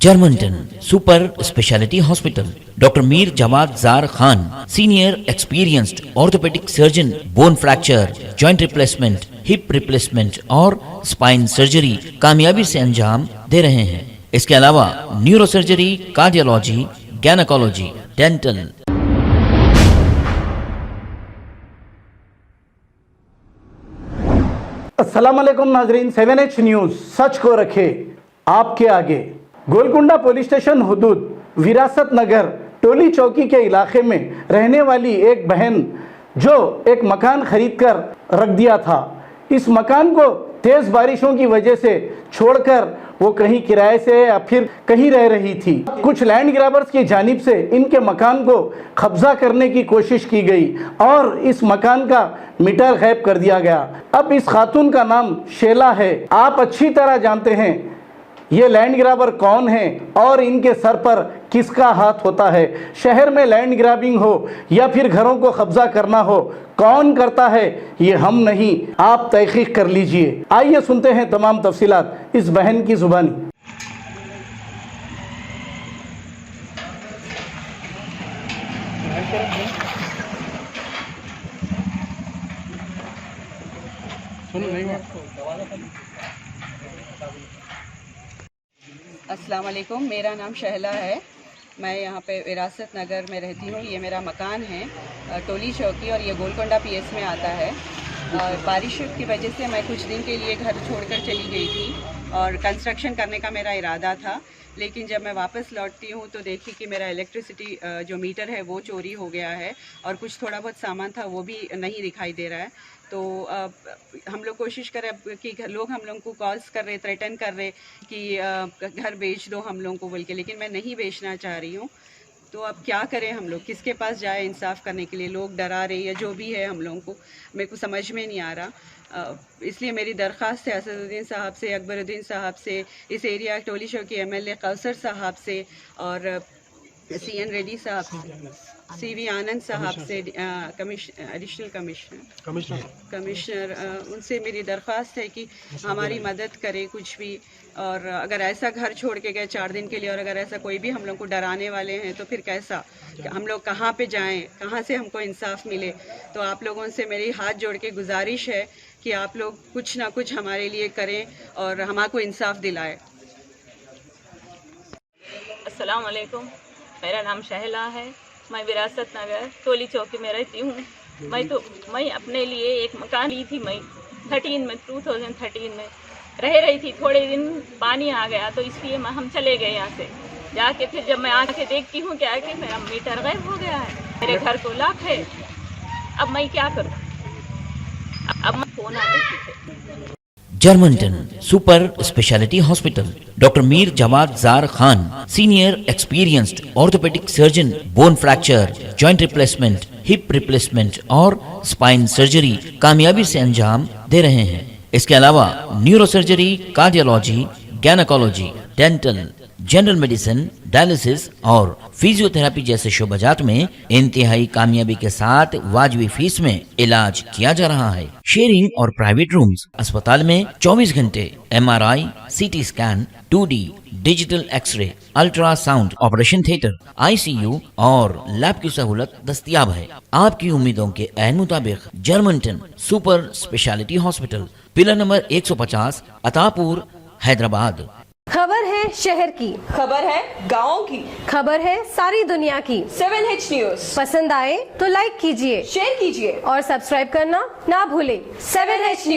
Germanton super speciality hospital, doctor Mir Jawad Zar Khan, senior experienced orthopaedic surgeon, bone fracture, joint replacement, hip replacement और spine surgery कामयाबी से अंजाम दे रहे हैं। इसके अलावा neuro surgery, cardiology, gynaecology, dental. अस्सलाम वालेकुम नाजरीन, 7H न्यूज़ सच को रखे आपके आगे। गोलकुंडा पुलिस स्टेशन हुदूद विरासत नगर टोली चौकी के इलाके में रहने वाली एक बहन जो एक मकान खरीदकर रख दिया था, इस मकान को तेज़ बारिशों की वजह से छोड़कर वो कहीं किराए से या फिर कहीं रह रही थी। कुछ लैंड ग्रैबर्स की जानिब से इनके मकान को कब्जा करने की कोशिश की गई और इस मकान का मीटर गायब कर दिया गया। अब इस खातून का नाम शेला है। आप अच्छी तरह जानते हैं ये लैंड ग्रैबर कौन है और इनके सर पर किसका हाथ होता है। शहर में लैंड ग्रैबिंग हो या फिर घरों को कब्जा करना हो, कौन करता है ये हम नहीं, आप तहकीक कर लीजिए। आइए सुनते हैं तमाम तफसीलात इस बहन की जुबानी। अस्सलाम वालेकुम, मेरा नाम शहला है। मैं यहाँ पे विरासत नगर में रहती हूँ। ये मेरा मकान है टोली चौकी और ये गोलकुंडा पीएस में आता है। बारिश की वजह से मैं कुछ दिन के लिए घर छोड़कर चली गई थी और कंस्ट्रक्शन करने का मेरा इरादा था, लेकिन जब मैं वापस लौटती हूँ तो देखी कि मेरा इलेक्ट्रिसिटी जो मीटर है वो चोरी हो गया है और कुछ थोड़ा बहुत सामान था वो भी नहीं दिखाई दे रहा है। तो हम लोग कोशिश करें कि लोग हम लोग को कॉल्स कर रहे, थ्रेटन कर रहे कि घर बेच दो हम लोगों को बोल के, लेकिन मैं नहीं बेचना चाह रही हूँ। तो अब क्या करें हम लोग, किसके पास जाए इंसाफ करने के लिए? लोग डरा रहे हैं, जो भी है हम लोगों को, मेरे को समझ में नहीं आ रहा। इसलिए मेरी दरख्वास्त है असदुद्दीन साहब से, अकबरुद्दीन साहब से, इस एरिया टोली शौकी MLA कौसर साहब से और CN रेड्डी साहब से, CV आनंद साहब से, एडिशनल कमिश्नर, उनसे मेरी दरख्वास्त है कि हमारी मदद करे कुछ भी। और अगर ऐसा घर छोड़ के गए 4 दिन के लिए और अगर ऐसा कोई भी हम लोग को डराने वाले हैं तो फिर कैसा, हम लोग कहाँ पे जाएं, कहाँ से हमको इंसाफ मिले? तो आप लोगों से मेरी हाथ जोड़ के गुजारिश है कि आप लोग कुछ ना कुछ हमारे लिए करें और हमको इंसाफ दिलाए। अस्सलाम वालेकुम, मेरा नाम शहला है। मैं विरासत नगर टोली चौकी में रहती हूँ। मैं अपने लिए एक मकान ली थी। मैं 2013 में रह रही थी। थोड़े दिन पानी आ गया तो इसलिए हम चले गए यहाँ से। जाके फिर जब मैं आके देखती हूँ क्या कि मेरा मीटर गायब हो गया है, मेरे घर को लॉक है। अब मैं क्या करूँ? अब मैं फोन आते थे। Germanten super speciality hospital, doctor Mir Jawad Zar Khan, senior experienced orthopaedic surgeon, bone fracture, joint replacement, hip replacement और स्पाइन सर्जरी कामयाबी से अंजाम दे रहे हैं। इसके अलावा neuro surgery, cardiology, gynaecology, dental, general medicine, dialysis और फिजियोथेरेपी जैसे शोबाजात में इंतहाई कामयाबी के साथ वाजबी फीस में इलाज किया जा रहा है। शेयरिंग और प्राइवेट रूम्स, अस्पताल में 24 घंटे MRI, CT scan, 2D digital x-ray, ultrasound, operation theatre, ICU और लैब की सहूलत दस्तयाब है। आपकी उम्मीदों के ऐन मुताबिक Germanten super speciality hospital, pillar number 150, Attapur, Hyderabad. खबर है शहर की, खबर है गाँव की, खबर है सारी दुनिया की। 7H न्यूज़ पसंद आए तो लाइक कीजिए, शेयर कीजिए और सब्सक्राइब करना ना भूलें। 7H news.